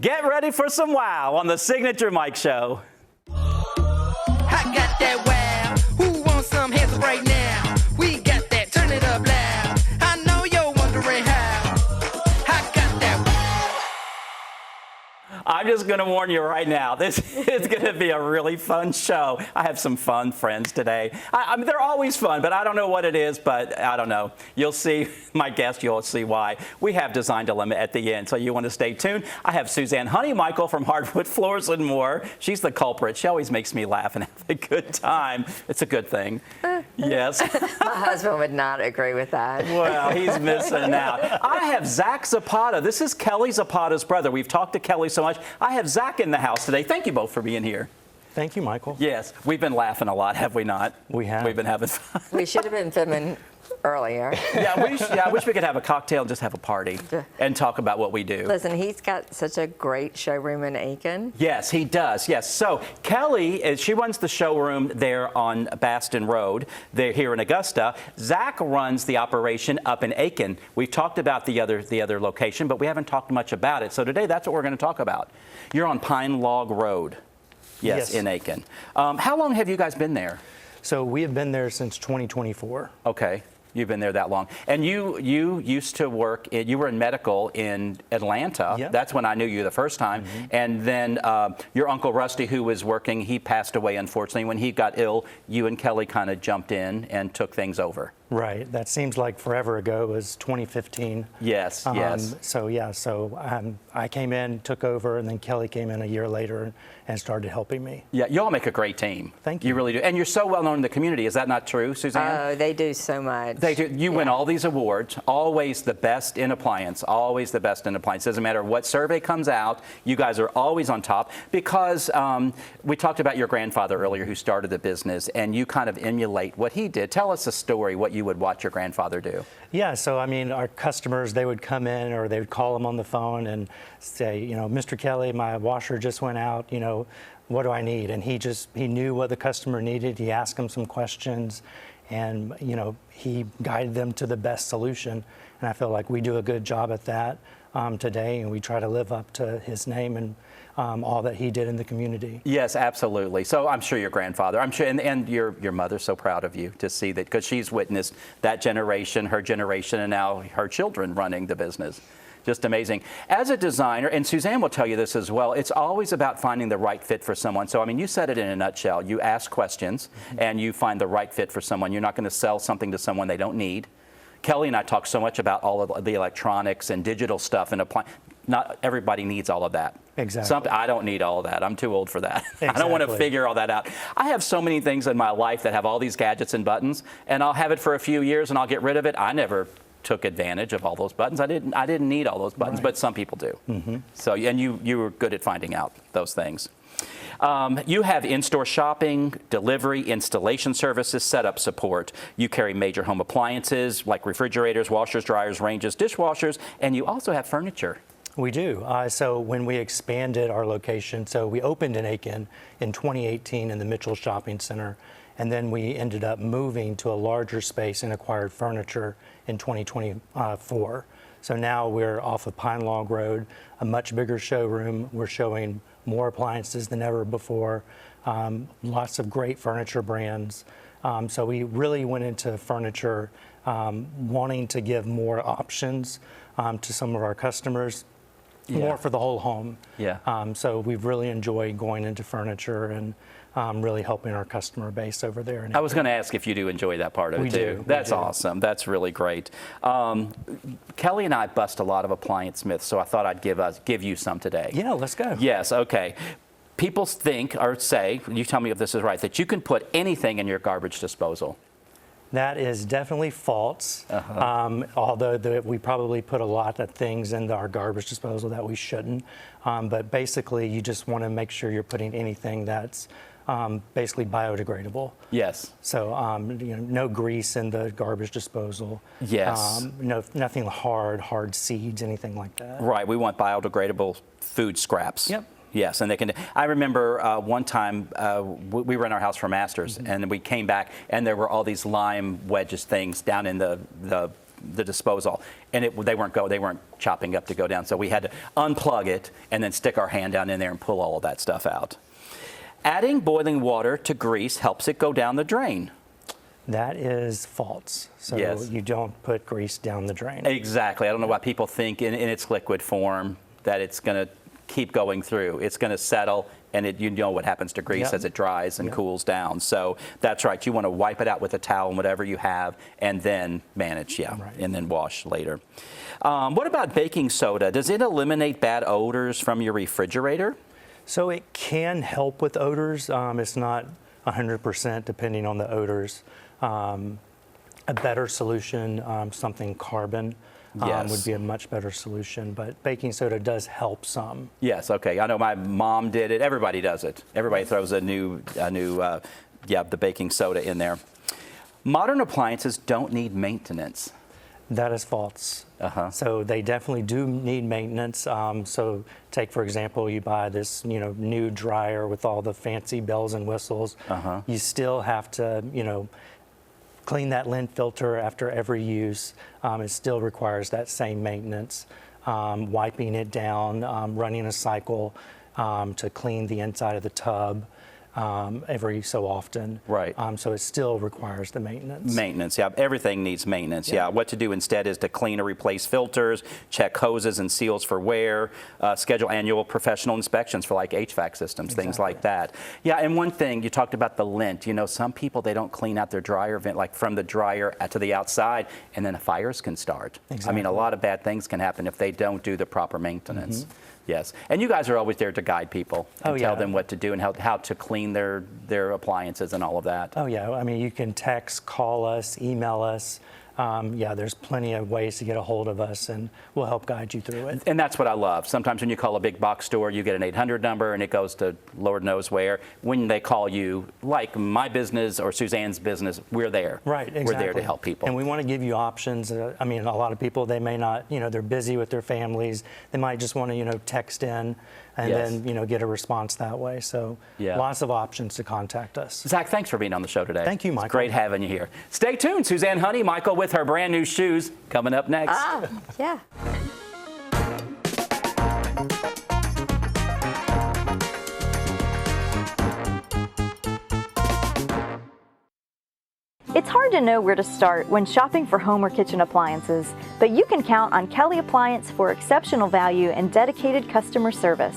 Get ready for some wow on the Signature Mike Show. I got that wow. Who wants some hands up right now? We got that. Turn it up loud. I know you're wondering how. I got that wow. I'm just going to warn you right now, this is going to be a really fun show. I have some fun friends today. I mean, they're always fun, but I don't know what it is, but I don't know. You'll see my guest, you'll see why. We have Design Dilemma at the end, so you want to stay tuned. I have Suzanne Honeymichael from Hardwood Floors and More. She's the culprit. She always makes me laugh and have a good time. It's a good thing. Yes. My husband would not agree with that. Well, he's missing out. I have Zach Zapata. This is Kelly Zapata's brother. We've talked to Kelly so much. I have Zach in the house today. Thank you both for being here. Thank you, Michael. Yes, we've been laughing a lot, have we not? We have. We've been having fun. We should have been filming earlier. Yeah, I wish we could have a cocktail and just have a party and talk about what we do. Listen, he's got such a great showroom in Aiken. Yes, he does. Yes. So Kelly, she runs the showroom there on Baston Road. They're here in Augusta. Zach runs the operation up in Aiken. We've talked about the other location, but we haven't talked much about it. So today, that's what we're going to talk about. You're on Pine Log Road. Yes, in Aiken. How long have you guys been there? So we have been there since 2024. Okay. You've been there that long. And you used to work, you were in medical in Atlanta. Yep. That's when I knew you the first time. Mm-hmm. And then your Uncle Rusty, who was working, he passed away, unfortunately. When he got ill, you and Kelly kind of jumped in and took things over. Right. That seems like forever ago. It was 2015. Yes, yes. So I came in, took over, and then Kelly came in a year later and started helping me. Yeah, you all make a great team. Thank you. You really do. And you're so well known in the community. Is that not true, Suzanne? Oh, they do so much. They do. You win all these awards, always the best in appliance, always the best in appliance. Doesn't matter what survey comes out, you guys are always on top because we talked about your grandfather earlier who started the business, and you kind of emulate what he did. Tell us a story, what you would watch your grandfather do. Yeah, so I mean, our customers, they would come in or they would call him on the phone and say, you know, Mr. Kelly, my washer just went out, you know, what do I need? And he knew what the customer needed. He asked them some questions and, you know, he guided them to the best solution. And I feel like we do a good job at that today, and we try to live up to his name and all that he did in the community. Yes, absolutely. So I'm sure your grandfather, I'm sure, and your mother's so proud of you to see that, because she's witnessed that generation, and now her children running the business. Just amazing. As a designer, and Suzanne will tell you this as well, it's always about finding the right fit for someone. So, I mean, you said it in a nutshell. You ask questions and you find the right fit for someone. You're not going to sell something to someone they don't need. Kelly and I talk so much about all of the electronics and digital stuff and apply. Not everybody needs all of that. Exactly. I don't need all of that. I'm too old for that. Exactly. I don't want to figure all that out. I have so many things in my life that have all these gadgets and buttons, and I'll have it for a few years and I'll get rid of it. I never took advantage of all those buttons. I didn't need all those buttons, but some people do. Mm-hmm. So, and you were good at finding out those things. You have in-store shopping, delivery, installation services, setup support. You carry major home appliances like refrigerators, washers, dryers, ranges, dishwashers, and you also have furniture. We do. So when we expanded our location, so we opened in Aiken in 2018 in the Mitchell Shopping Center, and then we ended up moving to a larger space and acquired furniture in 2024. So now we're off of Pine Log Road, a much bigger showroom. We're showing more appliances than ever before, lots of great furniture brands. So we really went into furniture wanting to give more options to some of our customers, more for the whole home. Yeah. So we've really enjoyed going into furniture and really helping our customer base over there. I was going to ask if you do enjoy that part of it too. That's awesome. That's really great. Kelly and I bust a lot of appliance myths, so I thought I'd give you some today. Yeah, let's go. Yes, okay. People think or say, you tell me if this is right, that you can put anything in your garbage disposal. That is definitely false, although we probably put a lot of things in our garbage disposal that we shouldn't. But basically, you just want to make sure you're putting anything that's basically biodegradable. Yes. So you know, no grease in the garbage disposal. Yes. Nothing hard seeds, anything like that. Right. We want biodegradable food scraps. Yep. Yes, and they can. I remember one time we were in our house for Masters, and we came back, and there were all these lime wedges things down in the the disposal, and they weren't chopping up to go down. So we had to unplug it and then stick our hand down in there and pull all of that stuff out. Adding boiling water to grease helps it go down the drain. That is false. So Yes. you don't put grease down the drain. Exactly. I don't know why people think in its liquid form that it's going to keep going through. It's going to settle, and you know what happens to grease Yep. as it dries and Yep. cools down. So that's right. You want to wipe it out with a towel and whatever you have, and then manage, Right. and then wash later. What about baking soda? Does it eliminate bad odors from your refrigerator? So it can help with odors. It's not 100% depending on the odors. A better solution, something carbon, Yes. would be a much better solution. But baking soda does help some. Yes, okay. I know my mom did it. Everybody does it. Everybody throws the baking soda in there. Modern appliances don't need maintenance. That is false. So they definitely do need maintenance. So take, for example, you buy this, new dryer with all the fancy bells and whistles. You still have to, clean that lint filter after every use. It still requires that same maintenance. Wiping it down, running a cycle to clean the inside of the tub every so often. Right. So it still requires the maintenance. Maintenance, yeah. Everything needs maintenance, Yeah. yeah. What to do instead is to clean or replace filters, check hoses and seals for wear, schedule annual professional inspections for like HVAC systems, things like that. Yeah, and one thing, you talked about the lint. Some people, they don't clean out their dryer vent, like from the dryer to the outside, and then fires can start. I mean, Exactly. a lot of bad things can happen if they don't do the proper maintenance. Yes, and you guys are always there to guide people and Oh, tell yeah. them what to do and how to clean their appliances and all of that. Oh, yeah. I mean, you can text, call us, email us. There's plenty of ways to get a hold of us, and we'll help guide you through it. And that's what I love. Sometimes when you call a big box store, you get an 800 number and it goes to Lord knows where. When they call you, like my business or Suzanne's business, we're there. Right, exactly. We're there to help people. And we want to give you options. I mean, a lot of people, they may not, they're busy with their families. They might just want to, text in and Yes. then, get a response that way. So Yeah. lots of options to contact us. Zach, thanks for being on the show today. Thank you, Michael. It's great having you here. Stay tuned. Suzanne Honeymichael with her brand new shoes coming up next. Yeah. It's hard to know where to start when shopping for home or kitchen appliances, but you can count on Kelly Appliance for exceptional value and dedicated customer service.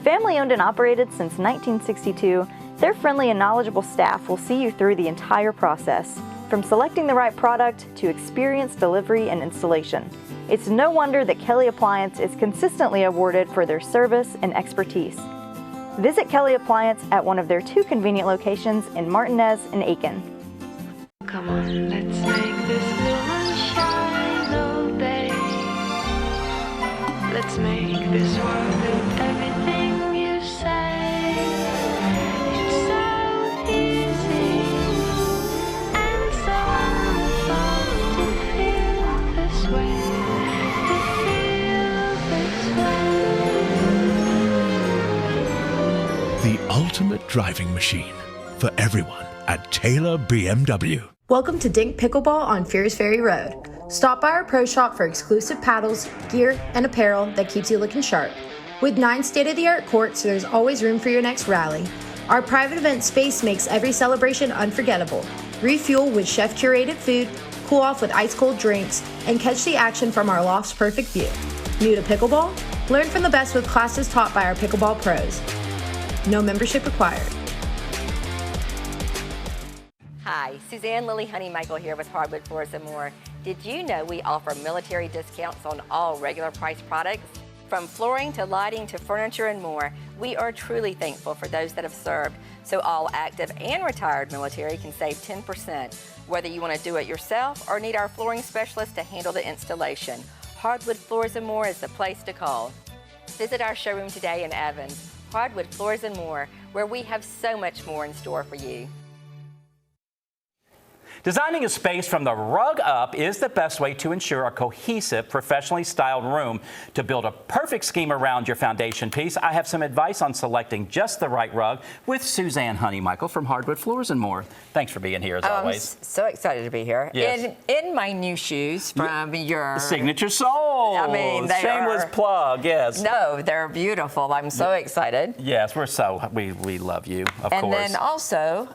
Family owned and operated since 1962, their friendly and knowledgeable staff will see you through the entire process, from selecting the right product to experienced delivery and installation. It's no wonder that Kelly Appliance is consistently awarded for their service and expertise. Visit Kelly Appliance at one of their 2 convenient locations in Martinez and Aiken. Come on, let's make this new one shine all day. Let's make this world with everything you say. It's so easy and so wonderful to feel this way. To feel this way. The ultimate driving machine for everyone at Taylor BMW. Welcome to Dink Pickleball on Fears Ferry Road. Stop by our pro shop for exclusive paddles, gear, and apparel that keeps you looking sharp. With 9 state-of-the-art courts, there's always room for your next rally. Our private event space makes every celebration unforgettable. Refuel with chef-curated food, cool off with ice-cold drinks, and catch the action from our loft's perfect view. New to pickleball? Learn from the best with classes taught by our pickleball pros. No membership required. Hi, Suzanne Lily Honeymichael here with Hardwood Floors & More. Did you know we offer military discounts on all regular price products? From flooring to lighting to furniture and more, we are truly thankful for those that have served, so all active and retired military can save 10%. Whether you want to do it yourself or need our flooring specialist to handle the installation, Hardwood Floors & More is the place to call. Visit our showroom today in Evans, Hardwood Floors & More, where we have so much more in store for you. Designing a space from the rug up is the best way to ensure a cohesive, professionally styled room. To build a perfect scheme around your foundation piece, I have some advice on selecting just the right rug with Suzanne Honeymichael from Hardwood Floors and More. Thanks for being here as always. I'm so excited to be here. Yes. In my new shoes from your Signature Soul. I mean, they shameless are- plug. Yes. No, they're beautiful. I'm so excited. Yes, we love you, of And course. then also,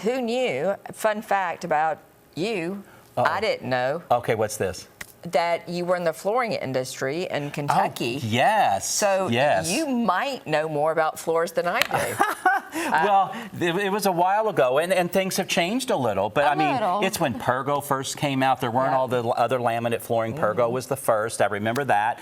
who knew? Fun fact about you, I didn't know Okay, what's this? that you were in the flooring industry in Kentucky. Oh, yes. So yes. you might know more about floors than I do. Well, it was a while ago, and things have changed a little. But I mean, little. it's when Pergo first came out. There weren't all the other laminate flooring. Pergo was the first. I remember that.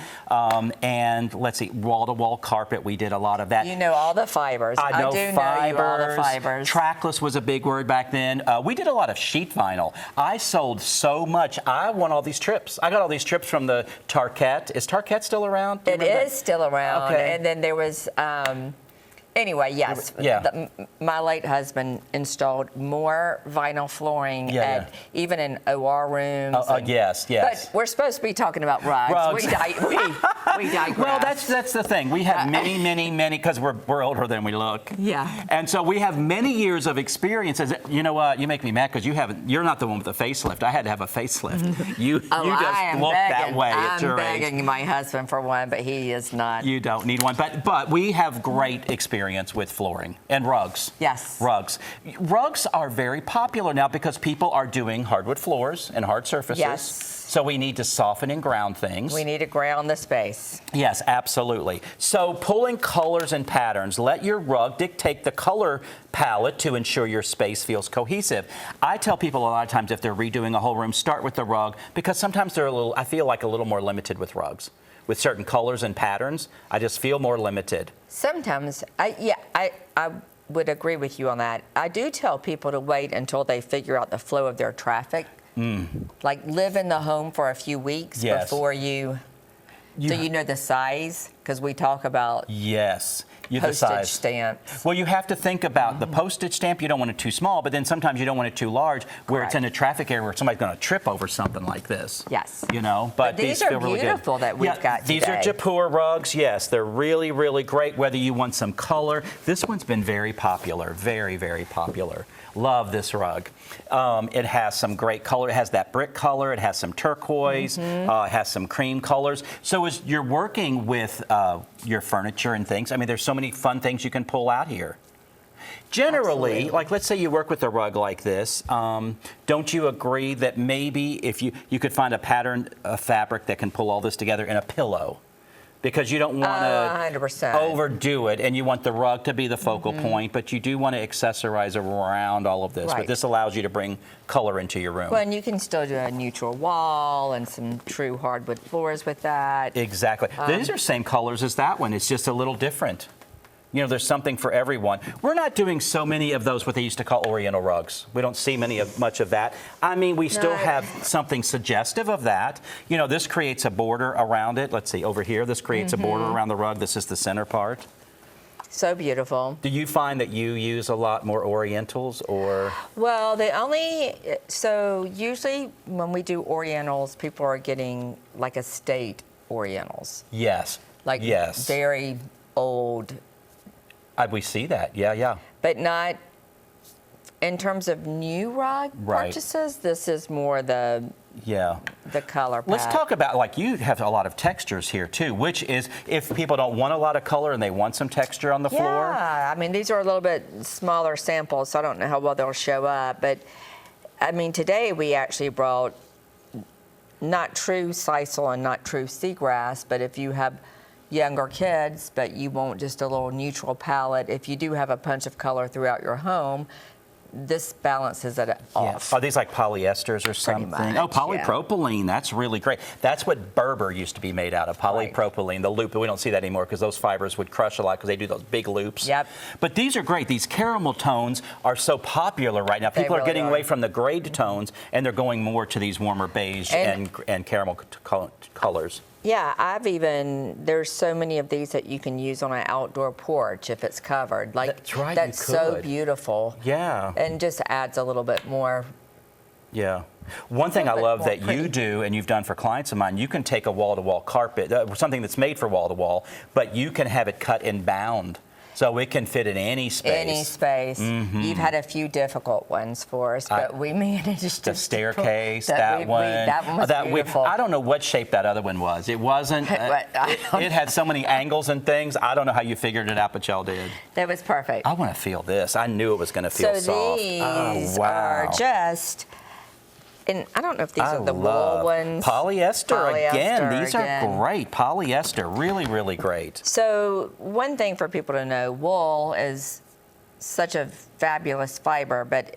And let's see, wall-to-wall carpet. We did a lot of that. You know all the fibers. I know do fibers. know you all the fibers. Trackless was a big word back then. We did a lot of sheet vinyl. I sold so much. I won all these trips. I got all these trips from the Tarkett. Is Tarkett still around? Do you It remember is still around. Okay. And then there was, anyway, yes. Yeah. My late husband installed more vinyl flooring Yeah, even in OR rooms. Yes. But we're supposed to be talking about rugs. Rugs. We digress. Well, that's the thing. We have many, because we're older than we look. Yeah. And so we have many years of experiences. You know what? You make me mad because you're not the one with the facelift. I had to have a facelift. You just I am look that begging. way at your I'm age. begging my husband for one, but he is not. You don't need one. But we have great experience with flooring and rugs. Yes. Rugs. Rugs are very popular now because people are doing hardwood floors and hard surfaces. Yes. So we need to soften and ground things. We need to ground the space. Yes, absolutely. So pulling colors and patterns, let your rug dictate the color palette to ensure your space feels cohesive. I tell people a lot of times if they're redoing a whole room, start with the rug because sometimes I feel like a little more limited with rugs. With certain colors and patterns, I just feel more limited. Sometimes, I would agree with you on that. I do tell people to wait until they figure out the flow of their traffic. Like live in the home for a few weeks Yes. before so you know the size, because we talk about Yes. The postage size. stamps. Well, you have to think about the postage stamp. You don't want it too small, but then sometimes you don't want it too large where it's in a traffic area where somebody's going to trip over something like this. Yes. You know, but these are feel really beautiful good. that we've got These are today. Jaipur rugs. Yes, they're really, really great. Whether you want some color, this one's been very popular, very, very popular. Love this rug. It has some great color. It has that brick color. It has some turquoise. It has some cream colors. So as you're working with your furniture and things, I mean, there's so many fun things you can pull out here. Generally, Absolutely. like let's say you work with a rug like this, don't you agree that maybe if you could find a pattern of fabric that can pull all this together in a pillow? Because you don't want to 100%. overdo it, and you want the rug to be the focal point, but you do want to accessorize around all of this. But Right. this allows you to bring color into your room. Well, and you can still do a neutral wall and some true hardwood floors with that. Exactly. These are same colors as that one. It's just a little different. You know, there's something for everyone. We're not doing so many of those what they used to call Oriental rugs. We don't see much of that. I mean, we still have something suggestive of that. You know, this creates a border around it. Let's see, over here, this creates a border around the rug. This is the center part. So beautiful. Do you find that you use a lot more Orientals or? Well, so usually when we do Orientals, people are getting like estate Orientals. Yes. Like yes. very old. We see that. Yeah. But not in terms of new rug purchases. This is more the color palette. Let's talk about, like, you have a lot of textures here too, which is if people don't want a lot of color and they want some texture on the floor. Yeah, I mean, these are a little bit smaller samples, so I don't know how well they'll show up. But I mean, today we actually brought not true sisal and not true seagrass, but if you have younger kids, but you want just a little neutral palette, if you do have a punch of color throughout your home, this balances it off. Are these like polyesters or something? much, Oh, polypropylene. That's really great. That's what Berber used to be made out of, polypropylene, the loop. But we don't see that anymore because those fibers would crush a lot because they do those big loops. Yep. But these are great. These caramel tones are so popular right now. People are really getting are. away from the gray tones and they're going more to these warmer beige and caramel colors. Yeah, there's so many of these that you can use on an outdoor porch if it's covered. Like, That's right, that's you so could. beautiful. Yeah. And just adds a little bit more Yeah. One thing I bit love more that you pretty. do, and you've done for clients of mine, you can take a wall-to-wall carpet, something that's made for wall-to-wall, but you can have it cut and bound, so it can fit in any space. Any space. You've had a few difficult ones for us, but we managed to. The staircase, that that one. That one was beautiful. I don't know what shape that other one was. It wasn't. It had so many angles and things. I don't know how you figured it out, but y'all did. That was perfect. I want to feel this. I knew it was going to feel So soft. these Oh, wow. are just, and I don't know if these I are the love wool ones. Polyester again. Polyester These again. are great. Polyester, really, really great. So one thing for people to know, wool is such a fabulous fiber, but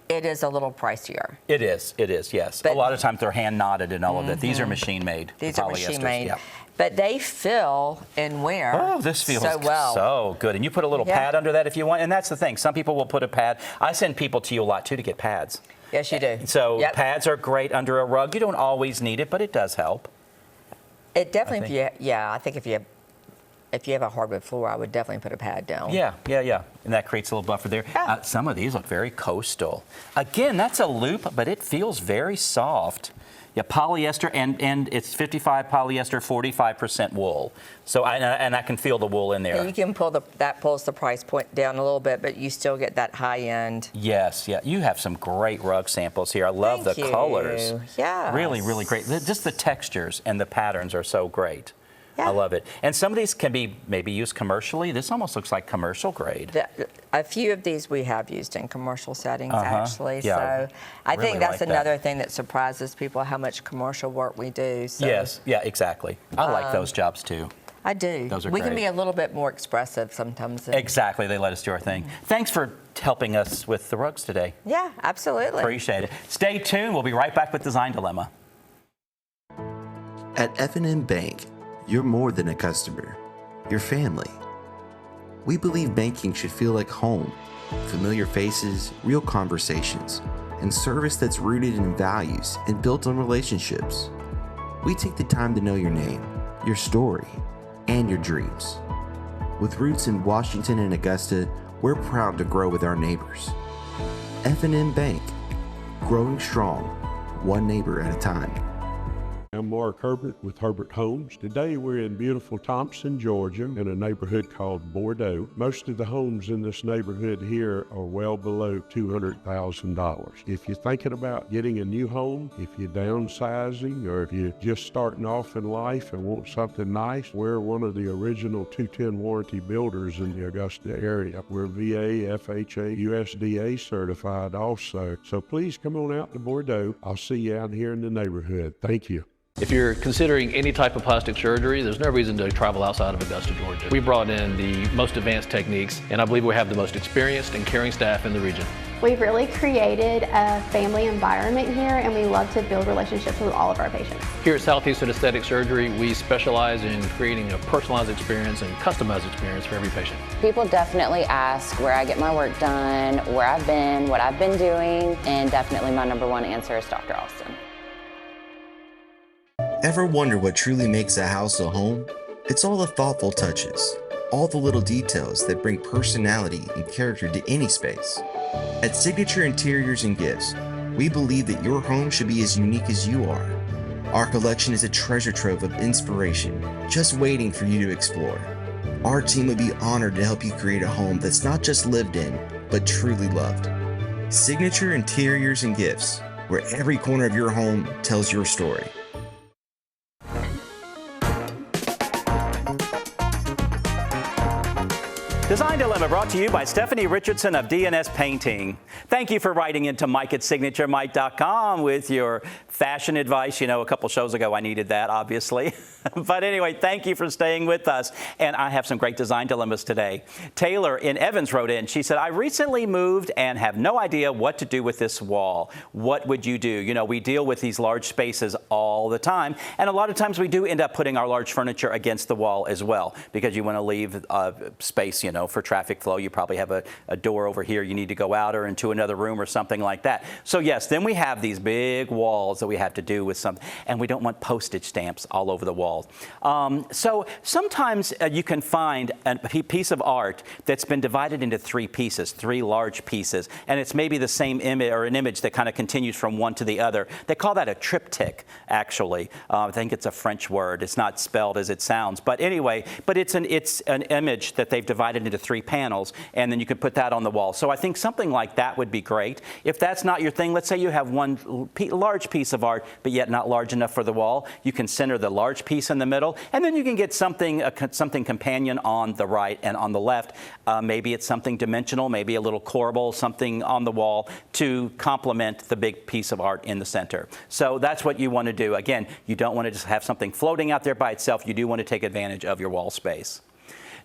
it is a little pricier. It is, yes. But- a lot of times they're hand knotted and all of that. These are machine made. These are machine polyesters, made. yeah. But they fill and wear Oh, this feels so well. so good. And you put a little Yeah. pad under that if you want. And that's the thing. Some people will put a pad. I send people to you a lot, too, to get pads. Yes, you do. So Yep. pads are great under a rug. You don't always need it, but it does help. It definitely, I I think if you have a hardwood floor, I would definitely put a pad down. Yeah. And that creates a little buffer there. Yeah. Some of these look very coastal. Again, that's a loop, but it feels very soft. Yeah, polyester, and it's 55 polyester, 45% wool. So, and I can feel the wool in there. And you can pull that pulls the price point down a little bit, but you still get that high end. Yes, yeah. You have some great rug samples here. I love Thank the you. colors. Yes. Really, really great. Just the textures and the patterns are so great. Yeah. I love it. And some of these can be maybe used commercially. This almost looks like commercial grade. A few of these we have used in commercial settings, actually. Yeah, So I really think that's like that. another thing that surprises people, how much commercial work we do. So Yes, yeah, exactly. I like those jobs too. I do. Those are we can great. be a little bit more expressive sometimes. Exactly. They let us do our thing. Thanks for helping us with the rugs today. Yeah, absolutely. Appreciate it. Stay tuned. We'll be right back with Design Dilemma. At F&M Bank, you're more than a customer. You're family. We believe banking should feel like home. Familiar faces, real conversations, and service that's rooted in values and built on relationships. We take the time to know your name, your story, and your dreams. With roots in Washington and Augusta, we're proud to grow with our neighbors. F&M Bank, growing strong, one neighbor at a time. I'm Mark Herbert with Herbert Homes. Today we're in beautiful Thompson, Georgia, in a neighborhood called Bordeaux. Most of the homes in this neighborhood here are well below $200,000. If you're thinking about getting a new home, if you're downsizing, or if you're just starting off in life and want something nice, we're one of the original 210 warranty builders in the Augusta area. We're VA, FHA, USDA certified also. So please come on out to Bordeaux. I'll see you out here in the neighborhood. Thank you. If you're considering any type of plastic surgery, there's no reason to travel outside of Augusta, Georgia. We brought in the most advanced techniques, and I believe we have the most experienced and caring staff in the region. We've really created a family environment here, and we love to build relationships with all of our patients. Here at Southeastern Aesthetic Surgery, we specialize in creating a personalized experience and customized experience for every patient. People definitely ask where I get my work done, where I've been, what I've been doing, and definitely my number one answer is Dr. Austin. Ever wonder what truly makes a house a home? It's all the thoughtful touches, all the little details that bring personality and character to any space. At Signature Interiors and Gifts, we believe that your home should be as unique as you are. Our collection is a treasure trove of inspiration, just waiting for you to explore. Our team would be honored to help you create a home that's not just lived in, but truly loved. Signature Interiors and Gifts, where every corner of your home tells your story. Design Dilemma brought to you by Stephanie Richardson of DNS Painting. Thank you for writing into Mike at SignatureMike.com with your fashion advice. You know, a couple shows ago I needed that, obviously. But anyway, thank you for staying with us. And I have some great design dilemmas today. Taylor in Evans wrote in. She said, I recently moved and have no idea what to do with this wall. What would you do? You know, we deal with these large spaces all the time. And a lot of times we do end up putting our large furniture against the wall as well, because you want to leave space, you for traffic flow. You probably have a door over here you need to go out or into another room or something like that. So yes, then we have these big walls that we have to do with something, and we don't want postage stamps all over the walls. So sometimes you can find a piece of art that's been divided into three pieces, three large pieces, and it's maybe the same image or an image that kind of continues from one to the other. They call that a triptych, actually. I think it's a French word. It's not spelled as it sounds, but anyway, but it's an image that they've divided into three panels, and then you can put that on the wall. So I think something like that would be great. If that's not your thing, let's say you have one large piece of art, but yet not large enough for the wall, you can center the large piece in the middle, and then you can get something companion on the right and on the left. Maybe it's something dimensional, maybe a little corbel, something on the wall to complement the big piece of art in the center. So that's what you want to do. Again, you don't want to just have something floating out there by itself. You do want to take advantage of your wall space.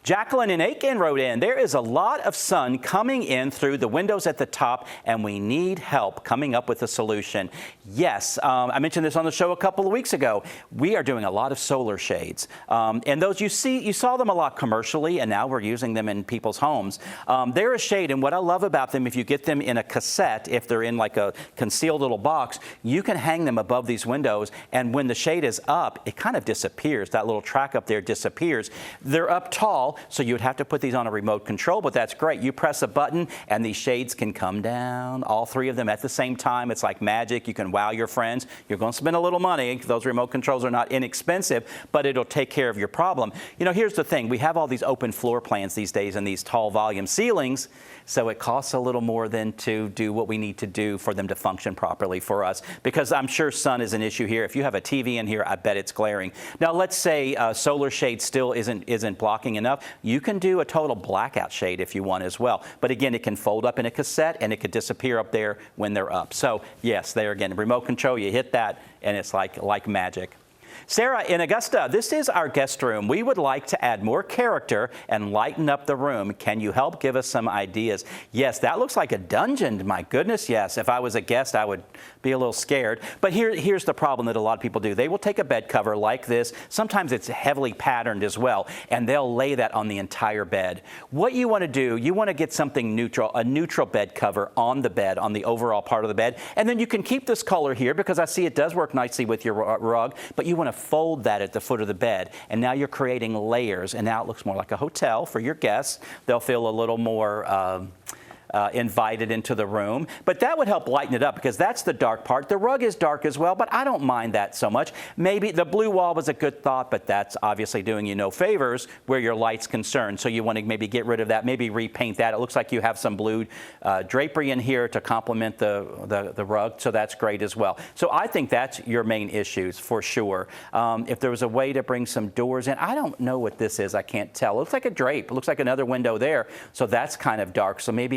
Jacqueline in Aiken wrote in, there is a lot of sun coming in through the windows at the top, and we need help coming up with a solution. Yes, I mentioned this on the show a couple of weeks ago. We are doing a lot of solar shades. And those you saw them a lot commercially, and now we're using them in people's homes. They're a shade, and what I love about them, if you get them in a cassette, if they're in like a concealed little box, you can hang them above these windows, and when the shade is up, it kind of disappears. That little track up there disappears. They're up tall, so you would have to put these on a remote control, but that's great. You press a button and these shades can come down, all three of them at the same time. It's like magic. You can wow your friends. You're going to spend a little money. Those remote controls are not inexpensive, but it'll take care of your problem. Here's the thing. We have all these open floor plans these days and these tall volume ceilings, so it costs a little more than to do what we need to do for them to function properly for us, because I'm sure sun is an issue here. If you have a TV in here, I bet it's glaring. Now, let's say solar shade still isn't blocking enough. You can do a total blackout shade if you want as well. But again, it can fold up in a cassette and it could disappear up there when they're up. So yes, there again, remote control, you hit that and it's like magic. Sarah in Augusta, this is our guest room. We would like to add more character and lighten up the room. Can you help give us some ideas? Yes, that looks like a dungeon. My goodness, yes. If I was a guest, I would be a little scared. But here's the problem that a lot of people do. They will take a bed cover like this. Sometimes it's heavily patterned as well, and they'll lay that on the entire bed. What you want to do, you want to get something neutral, a neutral bed cover on the bed, on the overall part of the bed. And then you can keep this color here because I see it does work nicely with your rug, but you want to fold that at the foot of the bed, and now you're creating layers, and now it looks more like a hotel for your guests. They'll feel a little more invited into the room, but that would help lighten it up because that's the dark part. The rug is dark as well, but I don't mind that so much. Maybe the blue wall was a good thought, but that's obviously doing you no favors where your light's concerned. So you want to maybe get rid of that, maybe repaint that. It looks like you have some blue drapery in here to complement the rug, so that's great as well. So I think that's your main issues for sure. If there was a way to bring some doors in, I don't know what this is, I can't tell. It looks like a drape. It looks like another window there, so that's kind of dark. So maybe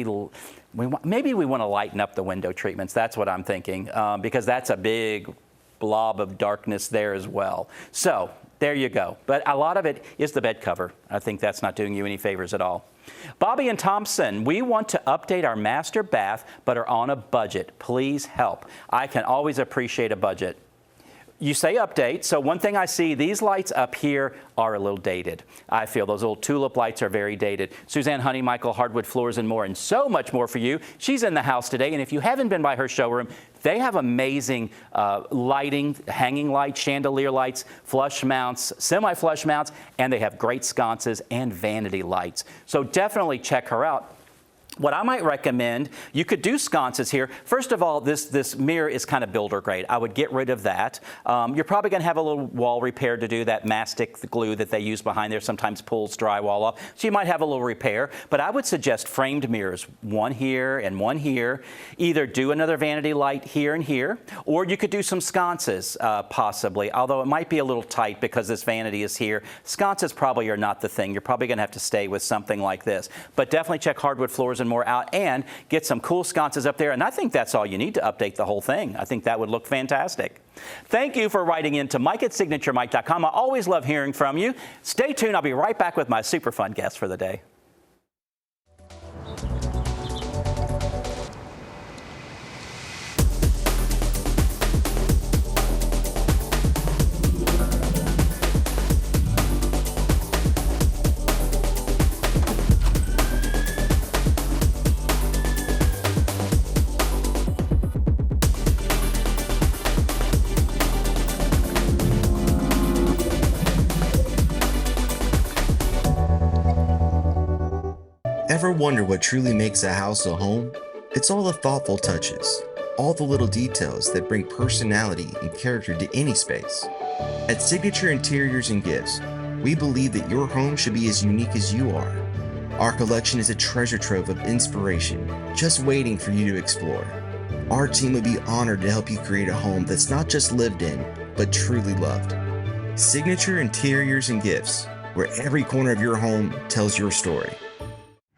we want to lighten up the window treatments. That's what I'm thinking, because that's a big blob of darkness there as well. So there you go. But a lot of it is the bed cover. I think that's not doing you any favors at all. Bobby and Thompson, we want to update our master bath, but are on a budget. Please help. I can always appreciate a budget. You say update, so one thing I see, these lights up here are a little dated. I feel those little tulip lights are very dated. Suzanne Honey, Michael, Hardwood Floors and More, and so much more for you. She's in the house today, and if you haven't been by her showroom, they have amazing lighting, hanging lights, chandelier lights, flush mounts, semi-flush mounts, and they have great sconces and vanity lights. So definitely check her out. What I might recommend, you could do sconces here. First of all, this mirror is kind of builder grade. I would get rid of that. You're probably going to have a little wall repair to do. That mastic glue that they use behind there sometimes pulls drywall off. So you might have a little repair. But I would suggest framed mirrors, one here and one here. Either do another vanity light here and here, or you could do some sconces possibly, although it might be a little tight because this vanity is here. Sconces probably are not the thing. You're probably going to have to stay with something like this. But definitely check Hardwood Floors and More out and get some cool sconces up there. And I think that's all you need to update the whole thing. I think that would look fantastic. Thank you for writing in to Mike@SignatureMike.com. I always love hearing from you. Stay tuned. I'll be right back with my super fun guest for the day. Ever wonder what truly makes a house a home? It's all the thoughtful touches, all the little details that bring personality and character to any space. At Signature Interiors and Gifts, we believe that your home should be as unique as you are. Our collection is a treasure trove of inspiration, just waiting for you to explore. Our team would be honored to help you create a home that's not just lived in, but truly loved. Signature Interiors and Gifts, where every corner of your home tells your story.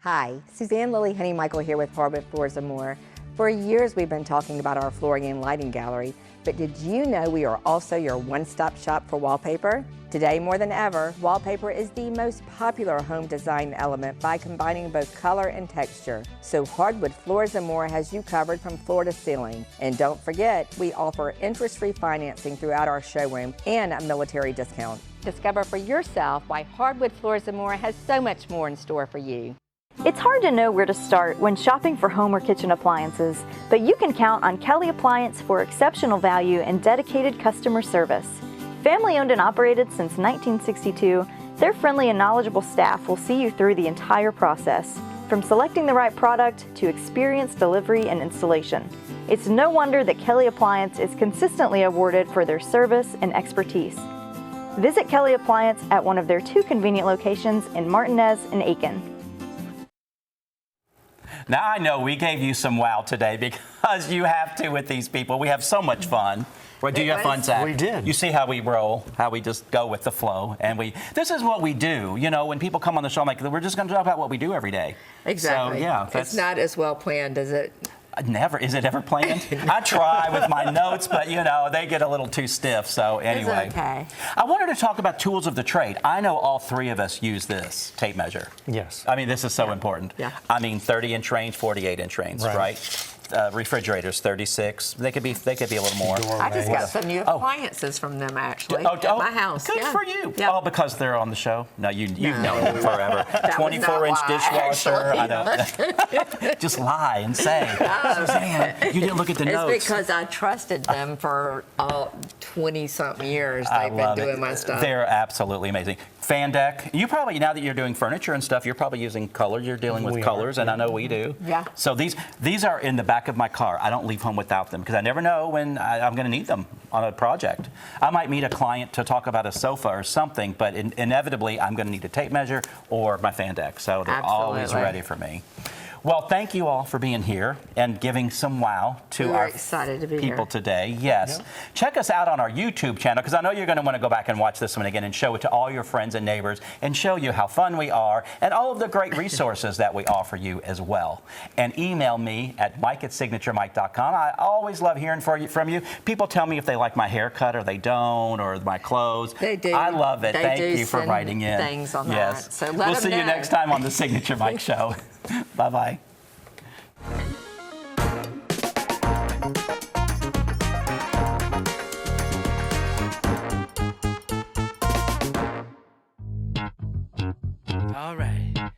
Hi, Suzanne Lily Honey Michael here with Hardwood Floors & More. For years we've been talking about our flooring and lighting gallery, but did you know we are also your one-stop shop for wallpaper? Today more than ever, wallpaper is the most popular home design element by combining both color and texture. So Hardwood Floors & More has you covered from floor to ceiling. And don't forget, we offer interest-free financing throughout our showroom and a military discount. Discover for yourself why Hardwood Floors & More has so much more in store for you. It's hard to know where to start when shopping for home or kitchen appliances, but you can count on Kelly Appliance for exceptional value and dedicated customer service. Family owned and operated since 1962, their friendly and knowledgeable staff will see you through the entire process, from selecting the right product to experienced delivery and installation. It's no wonder that Kelly Appliance is consistently awarded for their service and expertise. Visit Kelly Appliance at one of their 2 convenient locations in Martinez and Aiken. Now, I know we gave you some wow today because you have to with these people. We have so much fun. Well, do you have fun, Zach? We did. You see how we roll, how we just go with the flow. And this is what we do. You know, when people come on the show, I'm like, we're just going to talk about what we do every day. Exactly. So, yeah. It's not as well planned, is it? Never. Is it ever planned? I try with my notes, but, you know, they get a little too stiff. So, anyway. It's okay. I wanted to talk about tools of the trade. I know all 3 of us use this tape measure. Yes. I mean, this is so important. Yeah. I mean, 30-inch range, 48-inch range, right? Refrigerators, 36. They could be a little more. I just got some new appliances from them, actually, at my house. Good for you. Yeah. Oh, because they're on the show? No, you've known them forever. 24-inch dishwasher. I know. Just lie and say, Suzanne, you didn't look at the notes. It's because I trusted them for 20-something years. They've been doing my stuff. They're absolutely amazing. Fan deck. You probably, now that you're doing furniture and stuff, you're probably using color. You're dealing with colors, and I know we do. Yeah. So these are in the back of my car. I don't leave home without them because I never know when I'm going to need them on a project. I might meet a client to talk about a sofa or something, but inevitably I'm going to need a tape measure or my fan deck. So they're always ready for me. Well, thank you all for being here and giving some wow to our excited to be people here today. Yes. Yep. Check us out on our YouTube channel because I know you're going to want to go back and watch this one again and show it to all your friends and neighbors and show you how fun we are and all of the great resources that we offer you as well. And email me at mike@signaturemike.com. I always love hearing from you. People tell me if they like my haircut or they don't or my clothes. They do. I love it. Thank you for send writing in. Things on yes. that. So we'll see you next time on the Signature Mike Show. Bye-bye. All right.